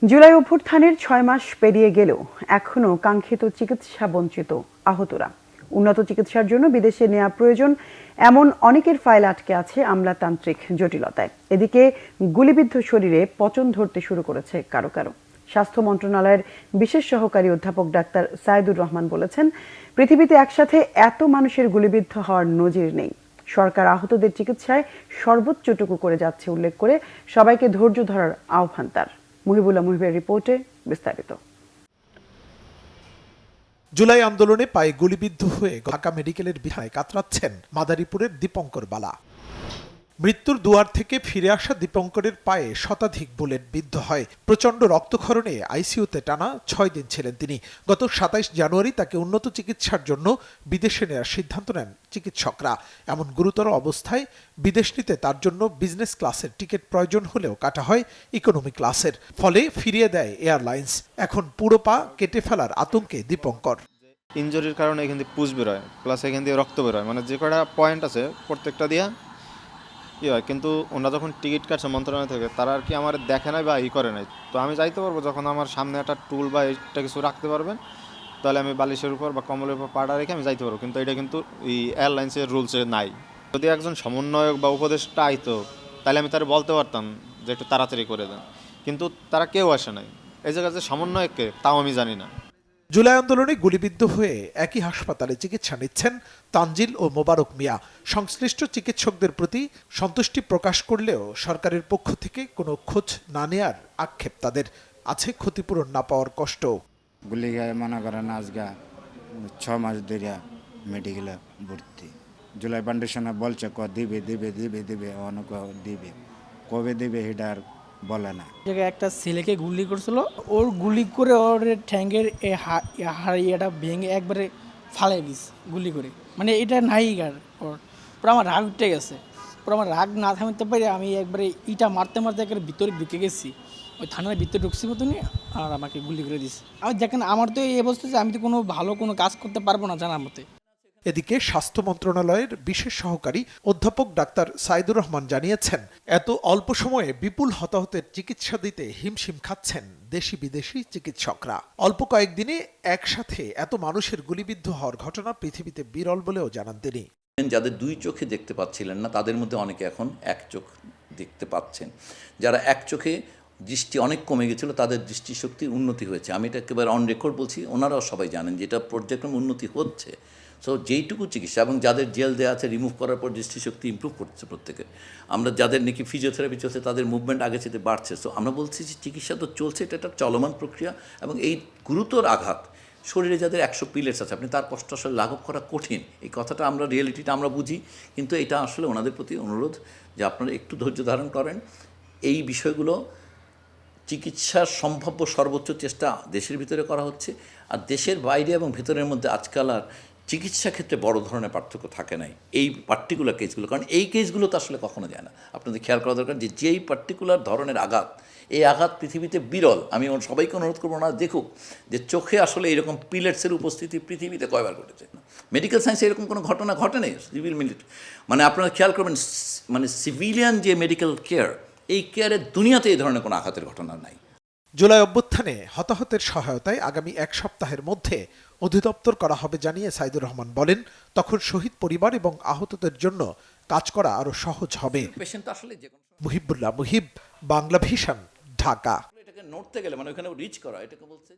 জুলাই অভ্যুত্থানের ৬ মাস পেরিয়ে গেলেও এখনো কাঙ্ক্ষিত চিকিৎসা বঞ্চিত আহতরা। উন্নত চিকিৎসার জন্য বিদেশে নেওয়া প্রয়োজন এমন অনেকের ফাইল আটকে আছে আমলাতান্ত্রিক জটিলতায়। এদিকে গুলিবিদ্ধ শরীরে পচন ধরতে শুরু করেছে কারো কারো। স্বাস্থ্য মন্ত্রণালয়ের বিশেষ সহকারী অধ্যাপক ডাক্তার সাইদুর রহমান বলেছেন, পৃথিবীতে একসাথে এত মানুষের গুলিবিদ্ধ হওয়ার নজির নেই। সরকার আহতদের চিকিৎসায় সর্বোচ্চটুকু করে যাচ্ছে উল্লেখ করে সবাইকে ধৈর্য ধরার আহ্বান তার। মুহিবুল্লাহ মুহিবের রিপোর্টে বিস্তারিত। জুলাই আন্দোলনে পায়ে গুলিবিদ্ধ হয়ে ঢাকা মেডিকেলের বিছানায় কাতরাচ্ছেন মাদারীপুরের দীপঙ্কর বালা। মৃত্যুর দুয়ার থেকে ফিরে আসা দীপঙ্করের পায়ে শতাধিক বুলেট বিদ্ধ হয়। প্রচণ্ড রক্তক্ষরণে আইসিইউতে টানা ৬ দিন ছিলেন তিনি। গত ২৭ জানুয়ারি তাকে উন্নত চিকিৎসার জন্য বিদেশে নেওয়ার সিদ্ধান্ত নেন চিকিৎসকরা। এমন গুরুতর অবস্থায় বিদেশ নিতে তার জন্য বিজনেস ক্লাসের টিকিট প্রয়োজন হলেও কাটা হয় ইকোনমি ক্লাসের। ফলে ফিরিয়ে দেয় এয়ারলাইন্স। এখন পুরো পা কেটে ফেলার আতঙ্কে দীপঙ্কর। ইনজুরির কারণে এখান থেকে পুষ বেরোয়, প্লাস এখান দিয়ে রক্ত বেরোয়, মানে যে কটা পয়েন্ট আছে প্রত্যেকটা দিয়া হয়। কিন্তু ওনারা যখন টিকিট কাটছে মন্ত্রণালয় থেকে, তারা আর কি আমার দেখে নাই বা করে নাই। তো আমি যাইতে পারবো যখন আমার সামনে একটা টুল বা এটা কিছু রাখতে পারবেন, তাহলে আমি বালিশের উপর বা কম্বলের উপর পাড়া রেখে আমি যাইতে পারবো। কিন্তু এটা কিন্তু এই এয়ারলাইন্সের রুলসে নাই। যদি একজন সমন্বয়ক বা উপদেষ্টা আইতো, তাহলে আমি তারা বলতে পারতাম যে একটু তাড়াতাড়ি করে দেন। কিন্তু তারা কেউ আসে নাই। এই জায়গায় যে সমন্বয়ককে, তাও আমি জানি না। জুলাই আন্দোলনে গুলিবিদ্ধ হয়ে একই হাসপাতালে চিকিৎসা নিচ্ছেন তানজিল ও মোবারক মিয়া। সংশ্লিষ্ট চিকিৎসকদের প্রতি সন্তুষ্টি প্রকাশ করলেও সরকারের পক্ষ থেকে কোনো খোঁজ না নেয়ার আক্ষেপ তাদের। আছে ক্ষতিপূরণ না পাওয়ার কষ্ট। গুলি গায়ে মনে করেন আজগা ৬ মাস ধরে মেডিকেলে ভর্তি। জুলাই ফাউন্ডেশনে বলছে দিবে দিবে দিবে দিবে অনেক দিবে, কবে দিবে এটা আর বলে না। জায়গায় একটা ছেলেকে গুলি করছিল, ওর গুলি করে ওর ঠ্যাঙ্গের হাড়িয়াটা ভেঙে একবারে ফালাই দিস গুলি করে। মানে এটা নাই গার ওর পুরো আমার রাগ উঠে গেছে। পুরো আমার রাগ না থামতে পারে আমি একবারে ইটা মারতে মারতে একবারে ভিতরে ঢুকে গেছি। ওই থানার ভিতরে ঢুকছি মতনই আর আমাকে গুলি করে দিস। আমি দেখেন আমার তো এই অবস্থা যে আমি তো কোনো ভালো কোনো কাজ করতে পারবো না জানার মতে। এদিকে স্বাস্থ্য মন্ত্রণালয়ের বিশেষ সহকারী অধ্যাপক ডাক্তার সাইদুর রহমান জানিয়েছেন, এত অল্প সময়ে বিপুল হতাহতের চিকিৎসা দিতে হিমশিম খাচ্ছেন দেশি বিদেশি চিকিৎসকরা। অল্প কয়েকদিনে একসাথে এত মানুষের গুলিবিদ্ধ হওয়ার ঘটনা পৃথিবীতে বিরল বলেও জানান তিনি। যাদের দুই চোখে দেখতে পাচ্ছিলেন না, তাদের মধ্যে অনেকে এখন এক চোখ দেখতে পাচ্ছেন। যারা এক চোখে দৃষ্টি অনেক কমে গেছিলো, তাদের দৃষ্টিশক্তির উন্নতি হয়েছে। আমি এটা একেবারে অন রেকর্ড বলছি, ওনারাও সবাই জানেন যে এটা পর্যায়ক্রমে উন্নতি হচ্ছে। সো যেইটুকু চিকিৎসা, এবং যাদের জেল দেওয়া আছে রিমুভ করার পর দৃষ্টিশক্তি ইমপ্রুভ করছে প্রত্যেকে। আমরা যাদের নাকি ফিজিওথেরাপি চলছে, তাদের মুভমেন্ট আগে চেয়ে বাড়ছে। সো আমরা বলছি যে চিকিৎসা তো চলছে, এটা একটা চলমান প্রক্রিয়া। এবং এই গুরুতর আঘাত শরীরে যাদের ১০০ প্লেটস আছে, আপনি তার কষ্ট আসলে লাঘব করা কঠিন। এই কথাটা আমরা রিয়েলিটিটা আমরা বুঝি, কিন্তু এটা আসলে ওনাদের প্রতি অনুরোধ যে আপনারা একটু ধৈর্য ধারণ করেন। এই বিষয়গুলো চিকিৎসার সম্ভাব্য সর্বোচ্চ চেষ্টা দেশের ভিতরে করা হচ্ছে। আর দেশের বাইরে এবং ভেতরের মধ্যে আজকাল আর চিকিৎসা ক্ষেত্রে বড় ধরনের পার্থক্য থাকে নাই এই পার্টিকুলার কেসগুলো। কারণ এই কেসগুলো তো আসলে কখনো যায় না। আপনাদের খেয়াল করা দরকার যে যেই পার্টিকুলার ধরনের আঘাত, এই আঘাত পৃথিবীতে বিরল। আমি সবাইকে অনুরোধ করবো না দেখুক যে চোখে আসলে এরকম পিলেটসের উপস্থিতি পৃথিবীতে কয়বার ঘটেছে। মেডিকেল সায়েন্সে এরকম কোনো ঘটনা ঘটে নেই। সিভিল মিলিটারি মানে আপনারা খেয়াল করবেন, মানে সিভিলিয়ান যে মেডিকেল কেয়ার, এই কেয়ারের দুনিয়াতে এই ধরনের কোনো আঘাতের ঘটনা নাই। জুলাই অভ্যুত্থানে হতাহতের সহায়তায় আগামী ১ সপ্তাহের মধ্যে অধিদপ্তর করা হবে জানিয়ে সাইদুর রহমান বলেন, তখন শহীদ পরিবার এবং আহতদের জন্য কাজ করা আরো সহজ হবে। মুহিবুল্লাহ মুহিব, বাংলা ভিশন, ঢাকা। এটাকে নড়তে গেলে মানে ওখানে রিচ করা, এটাকে বলছে